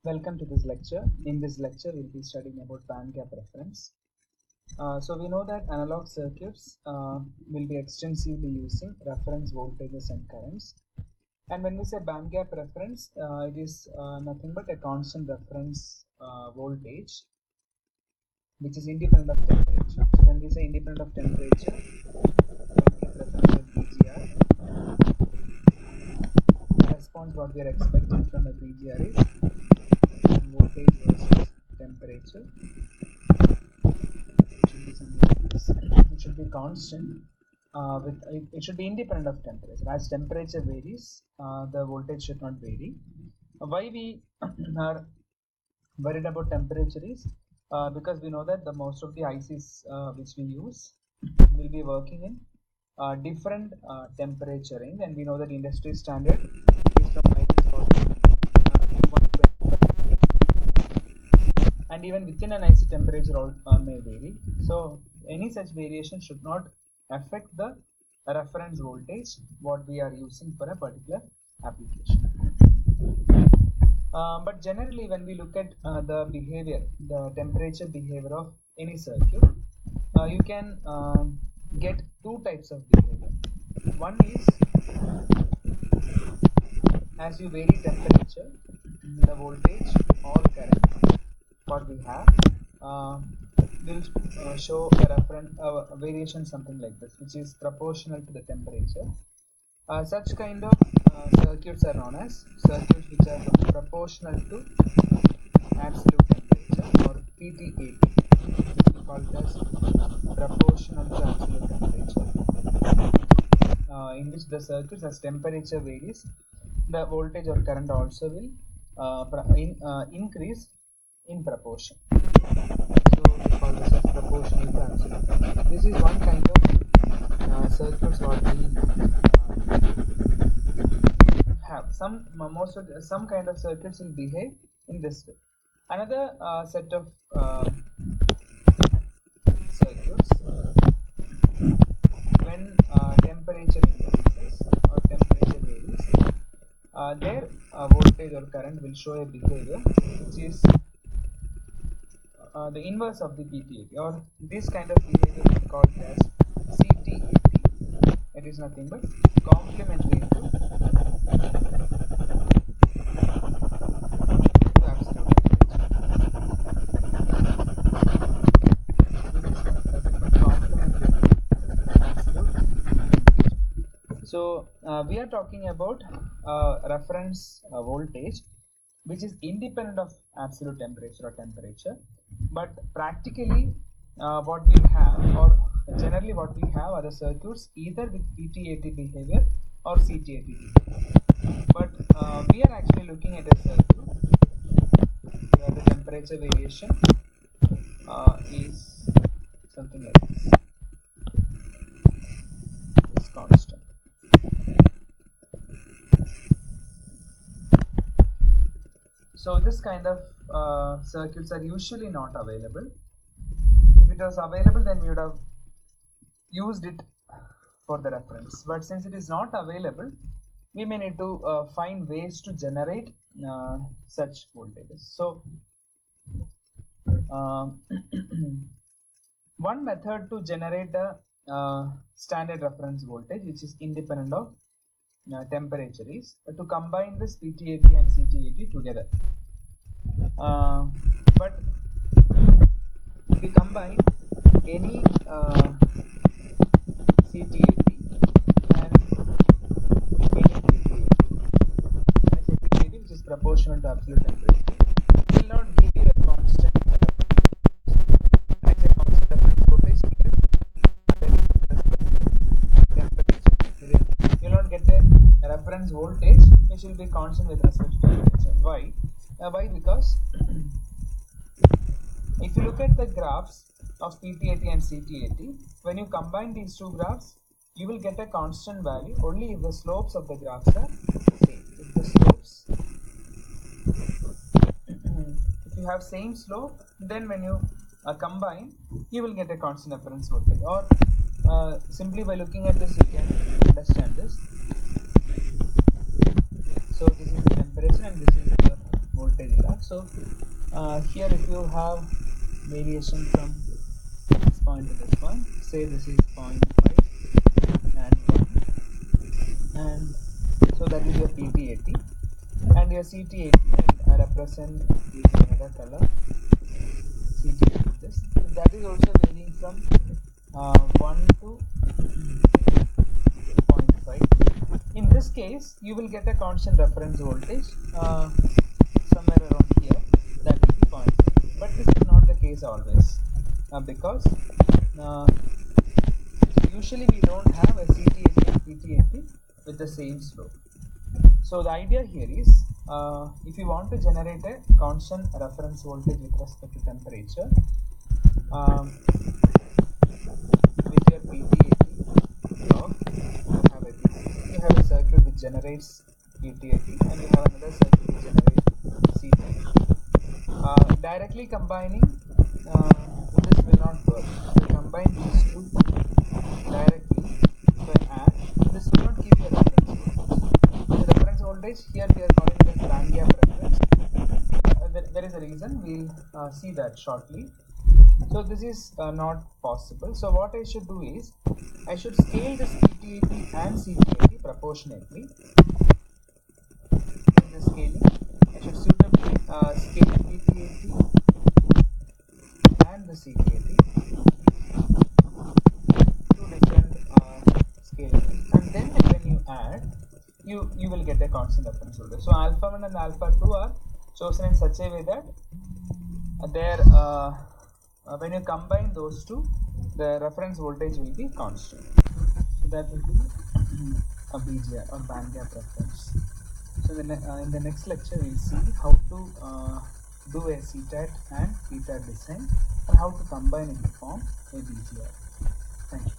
Welcome to this lecture. In this lecture, we'll be studying about band gap reference. So we know that analog circuits will be extensively using reference voltages and currents. And when we say band gap reference, it is nothing but a constant reference voltage which is independent of temperature. So when we say independent of temperature, band gap reference is BGR. The response what we are expecting from a BGR is voltage versus temperature. It should be constant. It should be independent of temperature. As temperature varies, the voltage should not vary. Why we are worried about temperature is because we know that the most of the ICs which we use will be working in different temperature range, and we know that industry standard is from -40 to 120, and even within an IC temperature may vary. So any such variation should not affect the reference voltage what we are using for a particular application. But generally, when we look at the behavior, the temperature behavior of any circuit, you can get two types of behavior. One is, as you vary temperature, the voltage or current what we have will show a reference variation something like this, which is proportional to the temperature. Such kind of circuits are known as circuits which are proportional to absolute temperature, or PTAT. This is called as proportional to absolute temperature, in which the circuits, as temperature varies, the voltage or current also will increase in proportion. So we call this as proportional to absolute temperature. This is one kind of circuits what we have. Some kind of circuits will behave in this way. Another set of circuits, when temperature increases or temperature varies, their voltage or current will show a behavior which is the inverse of the PTAT, or this kind of behavior is called as CTAT. It is nothing but complementary to absolute temperature. So we are talking about reference voltage which is independent of absolute temperature or temperature. But practically what we have, or generally what we have, are the circuits either with PTAT behavior or CTAT behavior. But we are actually looking at a circuit where the temperature variation is something like this. It's constant. So this kind of circuits are usually not available. If it was available, then we would have used it for the reference. But since it is not available, we may need to find ways to generate such voltages. So one method to generate a standard reference voltage which is independent of temperature is to combine this PTAT and CTAT together. But if we combine any CTAT and any PTAT, which is proportional to absolute temperature, will not give you a constant reference voltage here. You will not get a reference voltage which will be constant with respect to temperature. Why? Why? Because if you look at the graphs of PTAT and CTAT, when you combine these two graphs, you will get a constant value only if the slopes of the graphs are same. If the slopes, if you have same slope, then when you combine, you will get a constant reference voltage. Or simply by looking at this, you can understand this. So this is the temperature and this is the voltage graph. So here if you have variation from this point to this one, say this is 0.5 and 1, and so that is your PT80 and your CT80, and I represent using another color CT80 this. That is also varying from 1 to 0.5. In this case, you will get a constant reference voltage somewhere around here, that will be 0.5. But this is not the case always because usually we don't have a CT80 and PT80 with the same slope. So the idea here is if you want to generate a constant reference voltage with respect to temperature with your PT80 block, you have a circuit which generates PT80 and you have another circuit which generates CT80. Directly combining this will not work. If you combine these two directly by add, this will not give you a reference voltage. The reference voltage here we are calling it as band gap reference. There is a reason, we'll see that shortly. So this is not possible. So what I should do is I should scale this PT80 and CT80 proportionately. In the scaling, I should suitably scale PT80 and the CT80 to different scaling, and then when you add, you will get a constant reference voltage. So alpha 1 and alpha 2 are chosen in such a way that when you combine those two, the reference voltage will be constant. So that will be a BGR or band gap reference. So in the next lecture, we will see how to do a CTAT and PTAT design and how to combine it to form a BGR. Thank you.